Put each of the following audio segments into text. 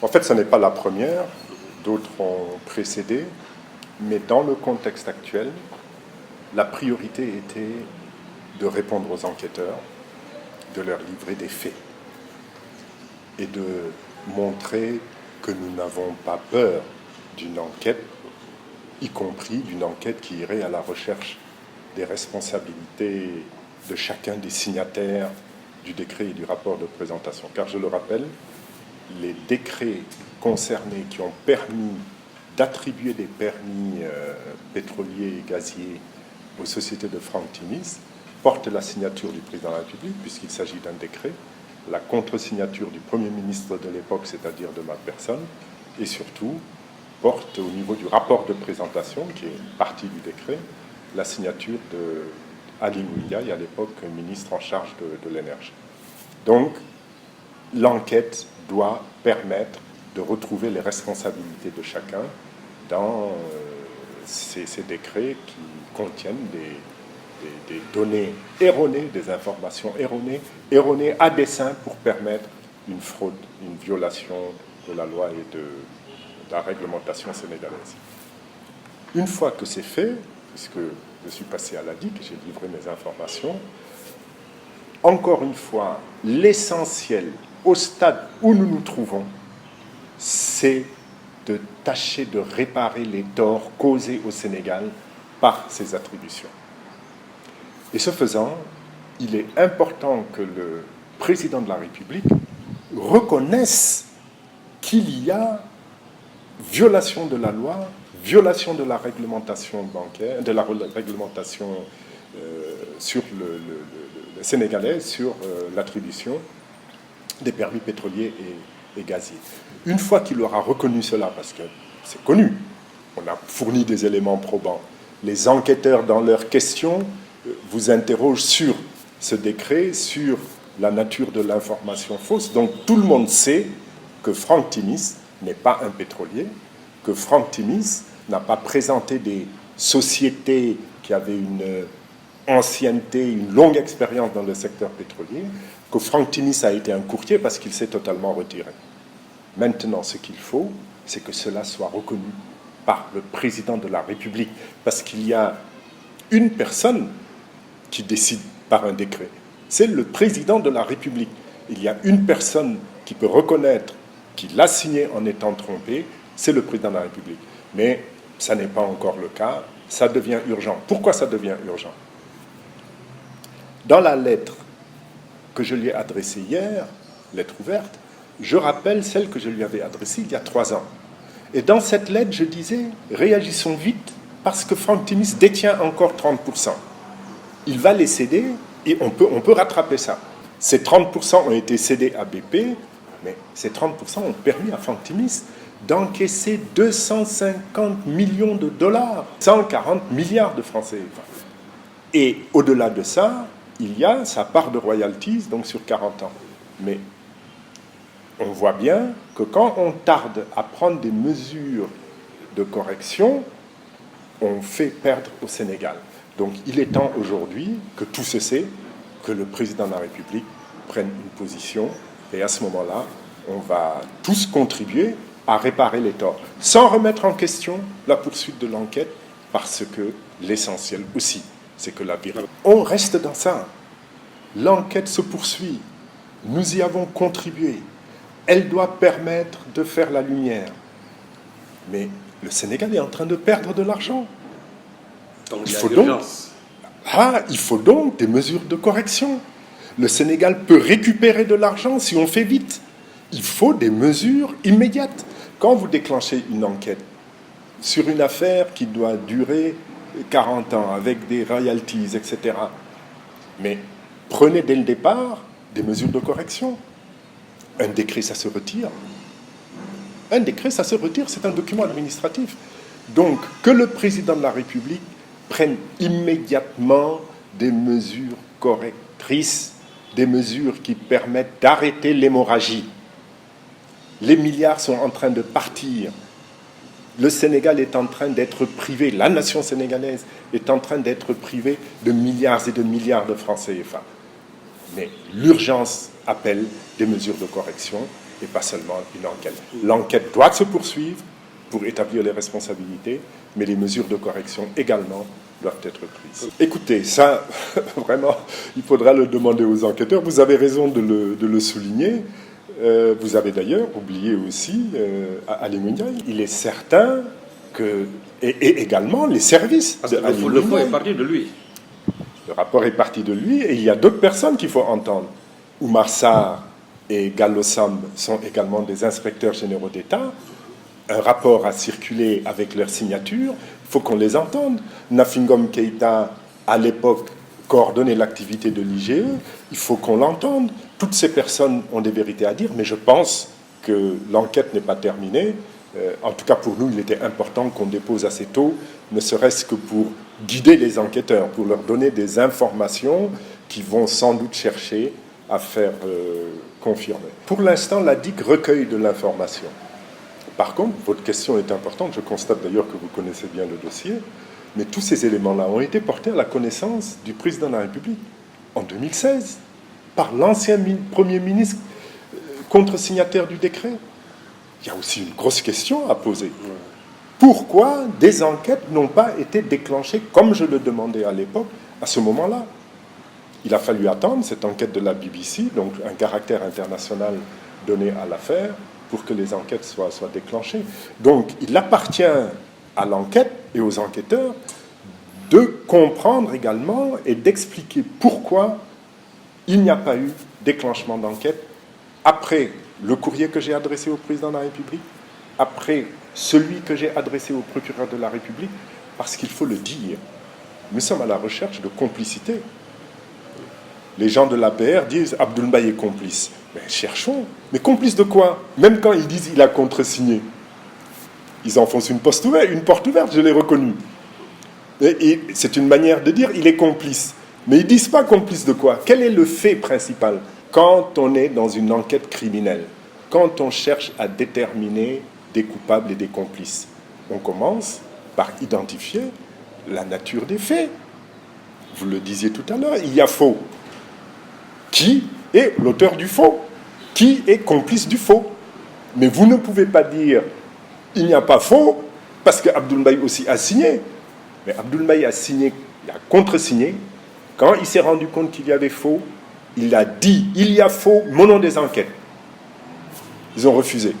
En fait, ce n'est pas la première, d'autres ont précédé, mais dans le contexte actuel, la priorité était de répondre aux enquêteurs, de leur livrer des faits et de montrer que nous n'avons pas peur d'une enquête, y compris d'une enquête qui irait à la recherche des responsabilités de chacun des signataires du décret et du rapport de présentation. Car je le rappelle, les décrets concernés qui ont permis d'attribuer des permis pétroliers et gaziers aux sociétés de Franck Timis portent la signature du président de la République, puisqu'il s'agit d'un décret, la contre-signature du Premier ministre de l'époque, c'est-à-dire de ma personne, et surtout porte au niveau du rapport de présentation, qui est partie du décret, la signature de Ali Ngouille, à l'époque ministre en charge de l'énergie. Donc, l'enquête doit permettre de retrouver les responsabilités de chacun dans ces décrets qui contiennent des données erronées, des informations erronées à dessein pour permettre une fraude, une violation de la loi et de la réglementation sénégalaise. Une fois que c'est fait, puisque je suis passé à la DIC, j'ai livré mes informations, encore une fois, l'essentiel au stade où nous nous trouvons, c'est de tâcher de réparer les torts causés au Sénégal par ces attributions. Et ce faisant, il est important que le président de la République reconnaisse qu'il y a violation de la loi, violation de la réglementation bancaire, de la réglementation sur le sénégalais, sur l'attribution des permis pétroliers et gaziers. Une fois qu'il aura reconnu cela, parce que c'est connu, on a fourni des éléments probants, les enquêteurs dans leurs questions vous interrogent sur ce décret, sur la nature de l'information fausse. Donc tout le monde sait que Franck Timis n'est pas un pétrolier, que Franck Timis n'a pas présenté des sociétés qui avaient une ancienneté, une longue expérience dans le secteur pétrolier, que Franck Timis a été un courtier parce qu'il s'est totalement retiré. Maintenant, ce qu'il faut, c'est que cela soit reconnu par le président de la République, parce qu'il y a une personne qui décide par un décret. C'est le président de la République. Il y a une personne qui peut reconnaître qu'il l'a signé en étant trompé, c'est le président de la République. Mais ça n'est pas encore le cas, ça devient urgent. Pourquoi ça devient urgent? Dans la lettre que je lui ai adressée hier, lettre ouverte, je rappelle celle que je lui avais adressée il y a 3 ans. Et dans cette lettre, je disais, réagissons vite, parce que Franck Timis détient encore 30%. Il va les céder et on peut rattraper ça. Ces 30% ont été cédés à BP, mais ces 30% ont permis à Franck Timis d'encaisser 250 millions de dollars, 140 milliards de francs CFA. Et au-delà de ça, il y a sa part de royalties, donc sur 40 ans. Mais on voit bien que quand on tarde à prendre des mesures de correction, on fait perdre au Sénégal. Donc il est temps aujourd'hui que tout se sait, que le président de la République prenne une position, et à ce moment-là, on va tous contribuer à réparer les torts, sans remettre en question la poursuite de l'enquête, parce que l'essentiel aussi, c'est que la vérité. On reste dans ça. L'enquête se poursuit. Nous y avons contribué. Elle doit permettre de faire la lumière. Mais le Sénégal est en train de perdre de l'argent. Donc il faut donc des mesures de correction. Le Sénégal peut récupérer de l'argent si on fait vite. Il faut des mesures immédiates. Quand vous déclenchez une enquête sur une affaire qui doit durer 40 ans avec des royalties, etc., mais prenez dès le départ des mesures de correction. Un décret, ça se retire. Un décret, ça se retire, c'est un document administratif. Donc, que le président de la République prenne immédiatement des mesures correctrices, des mesures qui permettent d'arrêter l'hémorragie. Les milliards sont en train de partir. Le Sénégal est en train d'être privé, la nation sénégalaise est en train d'être privée de milliards et de milliards de francs CFA. Mais l'urgence appelle des mesures de correction et pas seulement une enquête. L'enquête doit se poursuivre pour établir les responsabilités, mais les mesures de correction également doivent être prises. Écoutez, ça, vraiment, il faudra le demander aux enquêteurs. Vous avez raison de le souligner. Vous avez d'ailleurs oublié aussi Ali Ndiaye. Il est certain que, et également les services. Parce que le faux est parti de lui. Le rapport est parti de lui, et il y a d'autres personnes qu'il faut entendre. Oumar Sarr et Gallo Samb sont également des inspecteurs généraux d'État. Un rapport a circulé avec leur signature, il faut qu'on les entende. Nafingom Keïta, à l'époque, coordonnait l'activité de l'IGE, il faut qu'on l'entende. Toutes ces personnes ont des vérités à dire, mais je pense que l'enquête n'est pas terminée. En tout cas, pour nous, il était important qu'on dépose assez tôt, ne serait-ce que pour guider les enquêteurs, pour leur donner des informations qui vont sans doute chercher à faire confirmer. Pour l'instant, la DIC recueille de l'information. Par contre, votre question est importante, je constate d'ailleurs que vous connaissez bien le dossier, mais tous ces éléments-là ont été portés à la connaissance du président de la République en 2016, par l'ancien Premier ministre contre-signataire du décret. Il y a aussi une grosse question à poser. Pourquoi des enquêtes n'ont pas été déclenchées, comme je le demandais à l'époque, à ce moment-là? Il a fallu attendre cette enquête de la BBC, donc un caractère international donné à l'affaire, pour que les enquêtes soient déclenchées. Donc, il appartient à l'enquête et aux enquêteurs de comprendre également et d'expliquer pourquoi il n'y a pas eu déclenchement d'enquête après le courrier que j'ai adressé au président de la République, après celui que j'ai adressé au procureur de la République, parce qu'il faut le dire, nous sommes à la recherche de complicité. Les gens de l'APR disent Abdoul Mbaye est complice. Mais cherchons. Mais complice de quoi? Même quand ils disent il a contresigné, ils enfoncent une porte ouverte, je l'ai reconnu. Et c'est une manière de dire il est complice. Mais ils ne disent pas complice de quoi? Quel est le fait principal? Quand on est dans une enquête criminelle, quand on cherche à déterminer des coupables et des complices, on commence par identifier la nature des faits. Vous le disiez tout à l'heure, il y a faux. Qui est l'auteur du faux? Qui est complice du faux? Mais vous ne pouvez pas dire il n'y a pas faux parce que Abdoul Mbaye aussi a signé. Mais Abdoul Mbaye a signé, il a contre-signé. Quand il s'est rendu compte qu'il y avait faux, il a dit il y a faux, menons des enquêtes. Ils ont refusé.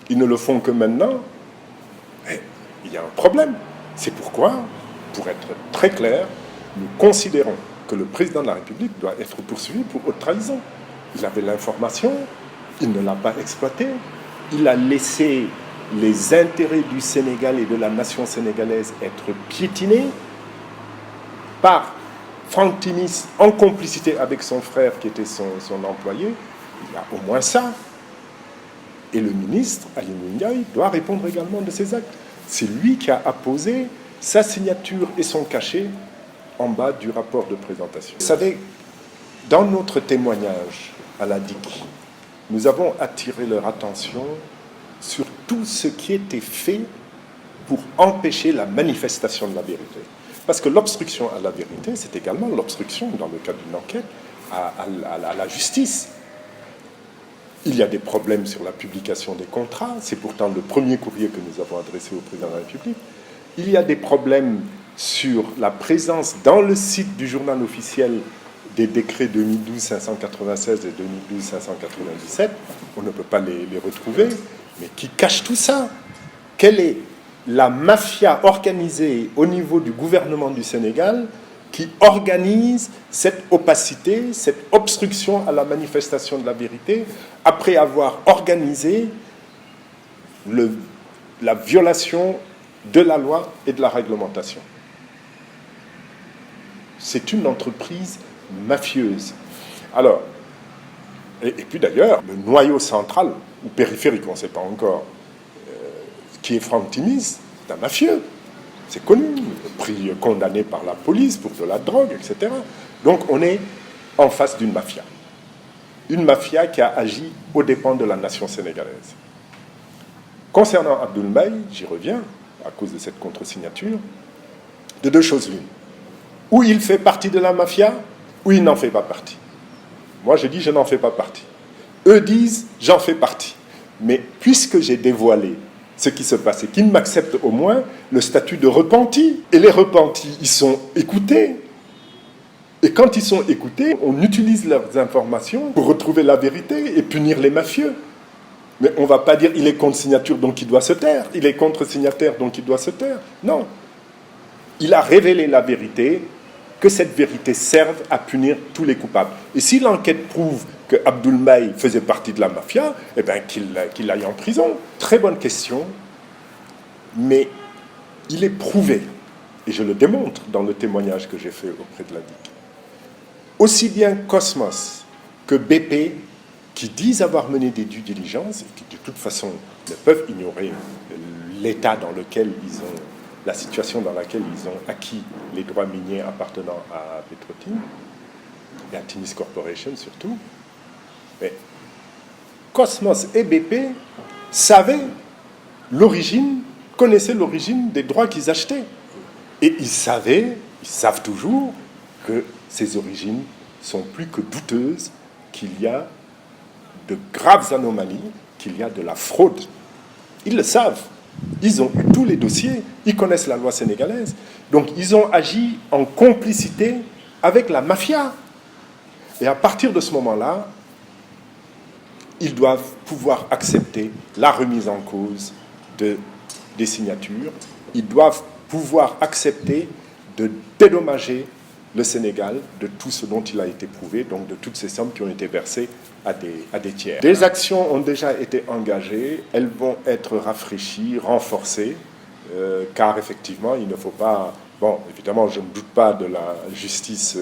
Ils ne le font que maintenant. Mais il y a un problème. C'est pourquoi, pour être très clair, nous considérons que le président de la République doit être poursuivi pour haute trahison. Il avait l'information, il ne l'a pas exploitée, il a laissé les intérêts du Sénégal et de la nation sénégalaise être piétinés par Franck Timis en complicité avec son frère qui était son employé. Il y a au moins ça. Et le ministre, Ali Ndiaye, doit répondre également de ses actes. C'est lui qui a apposé sa signature et son cachet en bas du rapport de présentation. Vous savez, dans notre témoignage à la DIC, nous avons attiré leur attention sur tout ce qui était fait pour empêcher la manifestation de la vérité. Parce que l'obstruction à la vérité, c'est également l'obstruction, dans le cadre d'une enquête, à la justice. Il y a des problèmes sur la publication des contrats, c'est pourtant le premier courrier que nous avons adressé au président de la République. Il y a des problèmes sur la présence dans le site du journal officiel des décrets 2012-596 et 2012-597. On ne peut pas les retrouver, mais qui cachent tout ça. Quelle est la mafia organisée au niveau du gouvernement du Sénégal qui organise cette opacité, cette obstruction à la manifestation de la vérité, après avoir organisé la violation de la loi et de la réglementation? C'est une entreprise mafieuse. Alors, et puis d'ailleurs, le noyau central, ou périphérique, on ne sait pas encore, qui est Franck Timis, c'est un mafieux. C'est connu, pris condamné par la police pour de la drogue, etc. Donc on est en face d'une mafia. Une mafia qui a agi aux dépens de la nation sénégalaise. Concernant Abdoul Mbaye, j'y reviens, à cause de cette contre-signature, de deux choses l'une. Ou il fait partie de la mafia, ou il n'en fait pas partie. Moi, je dis, je n'en fais pas partie. Eux disent, j'en fais partie. Mais puisque j'ai dévoilé ce qui se passe et qu'ils m'acceptent au moins le statut de repenti, et les repentis, ils sont écoutés. Et quand ils sont écoutés, on utilise leurs informations pour retrouver la vérité et punir les mafieux. Mais on ne va pas dire il est contre signature donc il doit se taire, il est contre signataire donc il doit se taire. Non. Il a révélé la vérité, que cette vérité serve à punir tous les coupables. Et si l'enquête prouve que Abdoul Mbaye faisait partie de la mafia, eh bien qu'il aille en prison. Très bonne question, mais il est prouvé, et je le démontre dans le témoignage que j'ai fait auprès de la DIC, aussi bien Cosmos que BP, qui disent avoir mené des due diligence, et qui de toute façon ne peuvent ignorer l'état dans lequel ils ont, la situation dans laquelle ils ont acquis les droits miniers appartenant à Petrotim, et à Timis Corporation surtout. Mais Cosmos et BP savaient l'origine, connaissaient l'origine des droits qu'ils achetaient. Et ils savent toujours que ces origines sont plus que douteuses, qu'il y a de graves anomalies, qu'il y a de la fraude. Ils le savent. Ils ont eu tous les dossiers, ils connaissent la loi sénégalaise. Donc ils ont agi en complicité avec la mafia. Et à partir de ce moment-là, ils doivent pouvoir accepter la remise en cause des signatures. Ils doivent pouvoir accepter de dédommager le Sénégal de tout ce dont il a été prouvé, donc de toutes ces sommes qui ont été versées à des tiers. Des actions ont déjà été engagées, elles vont être rafraîchies, renforcées, car effectivement, il ne faut pas... Bon, évidemment, je ne doute pas de la justice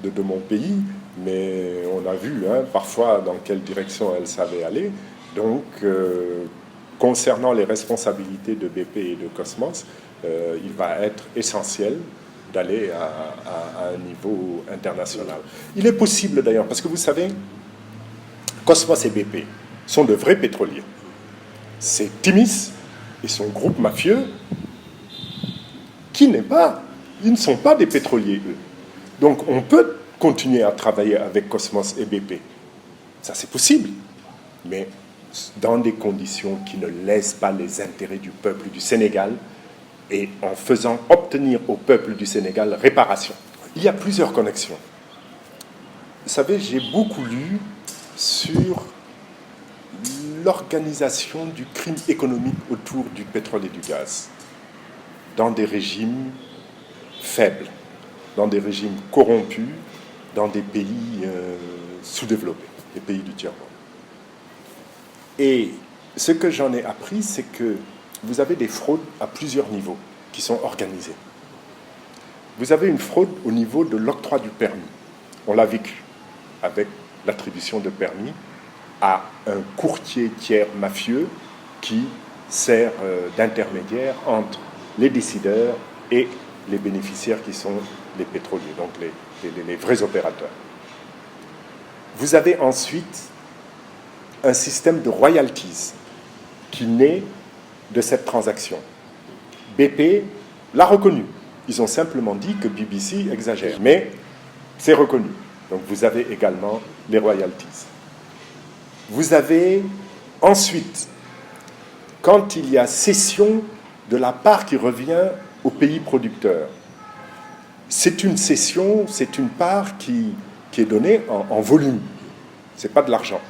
de mon pays, mais on a vu parfois dans quelle direction elle savait aller. Donc, concernant les responsabilités de BP et de Cosmos, il va être essentiel d'aller à un niveau international. Il est possible d'ailleurs, parce que vous savez, Cosmos et BP sont de vrais pétroliers. C'est Timis et son groupe mafieux ils ne sont pas des pétroliers, eux. Donc on peut continuer à travailler avec Cosmos et BP. Ça, c'est possible. Mais dans des conditions qui ne laissent pas les intérêts du peuple du Sénégal et en faisant obtenir au peuple du Sénégal réparation. Il y a plusieurs connexions. Vous savez, j'ai beaucoup lu sur l'organisation du crime économique autour du pétrole et du gaz dans des régimes faibles, dans des régimes corrompus, dans des pays sous-développés, des pays du tiers-monde. Et ce que j'en ai appris, c'est que vous avez des fraudes à plusieurs niveaux qui sont organisées. Vous avez une fraude au niveau de l'octroi du permis. On l'a vécu avec l'attribution de permis à un courtier tiers mafieux qui sert d'intermédiaire entre les décideurs et les bénéficiaires qui sont les pétroliers, donc les vrais opérateurs. Vous avez ensuite un système de royalties qui naît de cette transaction. BP l'a reconnu. Ils ont simplement dit que BBC exagère, mais c'est reconnu. Donc vous avez également les royalties. Vous avez ensuite, quand il y a cession de la part qui revient au pays producteur, c'est une cession, c'est une part qui est donnée en volume. Ce n'est pas de l'argent.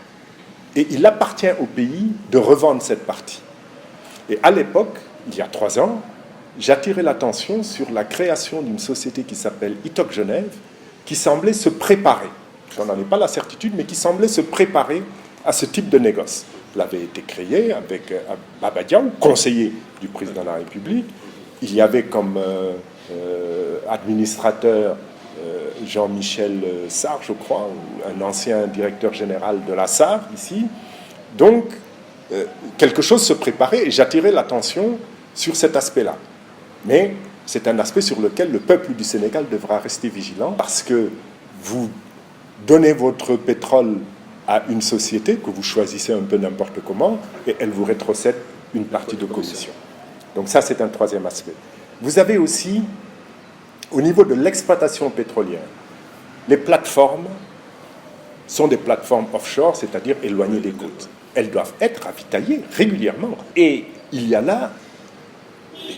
Et il appartient au pays de revendre cette partie. Et à l'époque, il y a 3 ans, j'attirais l'attention sur la création d'une société qui s'appelle ITOC Genève, qui semblait se préparer. Je n'en ai pas la certitude, mais qui semblait se préparer à ce type de négoce. Elle avait été créée avec Baba Diaw, conseiller du président de la République. Il y avait comme administrateur Jean-Michel Sarr, je crois, un ancien directeur général de la SAR, ici. Donc, quelque chose se préparait et j'attirais l'attention sur cet aspect-là. Mais c'est un aspect sur lequel le peuple du Sénégal devra rester vigilant parce que vous donnez votre pétrole à une société que vous choisissez un peu n'importe comment et elle vous rétrocède une partie de commission. Donc ça, c'est un troisième aspect. Vous avez aussi, au niveau de l'exploitation pétrolière, les plateformes sont des plateformes offshore, c'est-à-dire éloignées des côtes. Elles doivent être ravitaillées régulièrement. Et il y a là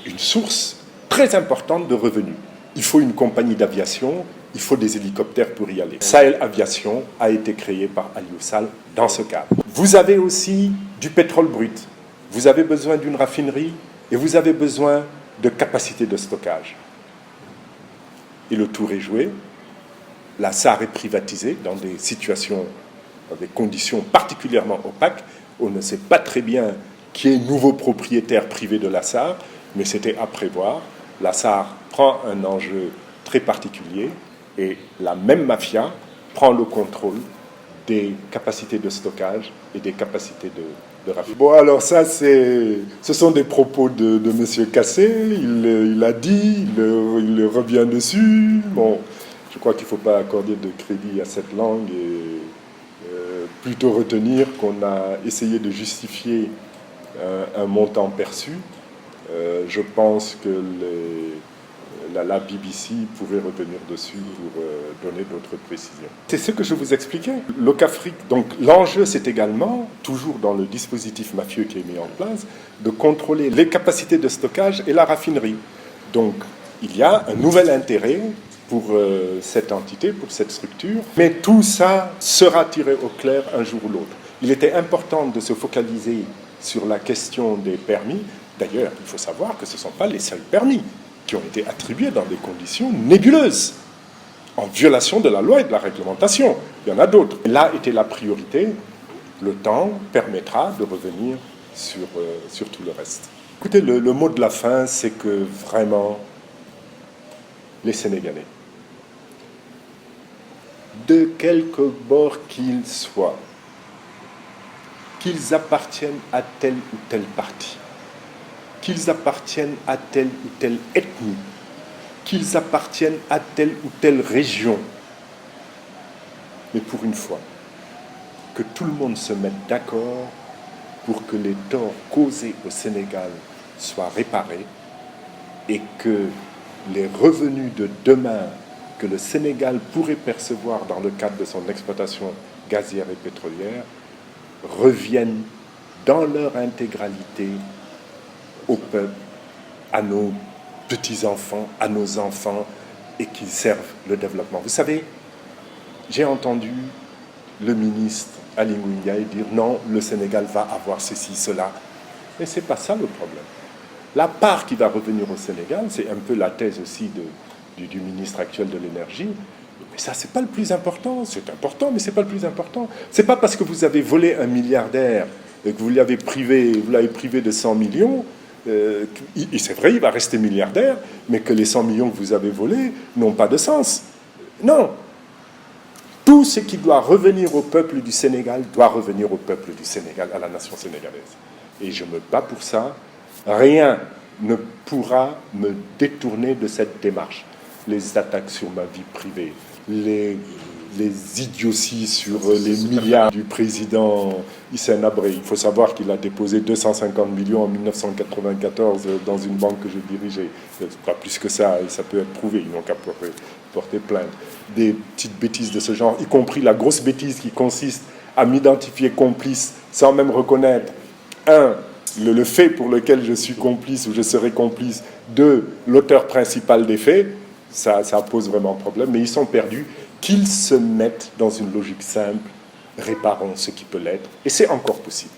une source très importante de revenus. Il faut une compagnie d'aviation, il faut des hélicoptères pour y aller. Sahel Aviation a été créé par Aliou Sall dans ce cadre. Vous avez aussi du pétrole brut. Vous avez besoin d'une raffinerie et vous avez besoin de capacités de stockage. Et le tour est joué. La SAR est privatisée dans des situations, dans des conditions particulièrement opaques. On ne sait pas très bien qui est nouveau propriétaire privé de la SAR, mais c'était à prévoir. La SAR prend un enjeu très particulier et la même mafia prend le contrôle des capacités de stockage et des capacités de raffinerie. Bon, alors ça, ce sont des propos de M. Cassé. Il a dit, il revient dessus. Bon, je crois qu'il ne faut pas accorder de crédit à cette langue et plutôt retenir qu'on a essayé de justifier un montant perçu. Je pense que la BBC pourrait revenir dessus pour donner d'autres précisions. C'est ce que je vous expliquais. Locafrique, donc l'enjeu, c'est également, toujours dans le dispositif mafieux qui est mis en place, de contrôler les capacités de stockage et la raffinerie. Donc, il y a un nouvel intérêt pour cette entité, pour cette structure, mais tout ça sera tiré au clair un jour ou l'autre. Il était important de se focaliser sur la question des permis. D'ailleurs, il faut savoir que ce ne sont pas les seuls permis qui ont été attribués dans des conditions nébuleuses, en violation de la loi et de la réglementation. Il y en a d'autres. Là était la priorité. Le temps permettra de revenir sur tout le reste. Écoutez, le mot de la fin, c'est que vraiment, les Sénégalais, de quelque bord qu'ils soient, qu'ils appartiennent à tel ou tel parti, qu'ils appartiennent à telle ou telle ethnie, qu'ils appartiennent à telle ou telle région. Mais pour une fois, que tout le monde se mette d'accord pour que les torts causés au Sénégal soient réparés et que les revenus de demain que le Sénégal pourrait percevoir dans le cadre de son exploitation gazière et pétrolière reviennent dans leur intégralité au peuple, à nos petits-enfants, à nos enfants, et qu'ils servent le développement. Vous savez, j'ai entendu le ministre Aly Ngouille Ndiaye dire non, le Sénégal va avoir ceci, cela. Mais ce n'est pas ça le problème. La part qui va revenir au Sénégal, c'est un peu la thèse aussi du ministre actuel de l'énergie. Mais ça, c'est pas le plus important. C'est important, mais c'est pas le plus important. C'est pas parce que vous avez volé un milliardaire et que vous l'avez privé de 100 millions. Et c'est vrai, il va rester milliardaire, mais que les 100 millions que vous avez volés n'ont pas de sens. Non. Tout ce qui doit revenir au peuple du Sénégal doit revenir au peuple du Sénégal, à la nation sénégalaise. Et je me bats pour ça. Rien ne pourra me détourner de cette démarche. Les attaques sur ma vie privée, les idioties sur les milliards du président Hissène Habré. Il faut savoir qu'il a déposé 250 millions en 1994 dans une banque que je dirigeais. Pas plus que ça, et ça peut être prouvé, ils n'ont qu'à porter plainte. Des petites bêtises de ce genre, y compris la grosse bêtise qui consiste à m'identifier complice sans même reconnaître, le fait pour lequel je suis complice ou je serai complice, l'auteur principal des faits. Ça pose vraiment problème, mais ils sont perdus. Qu'ils se mettent dans une logique simple, réparons ce qui peut l'être, et c'est encore possible.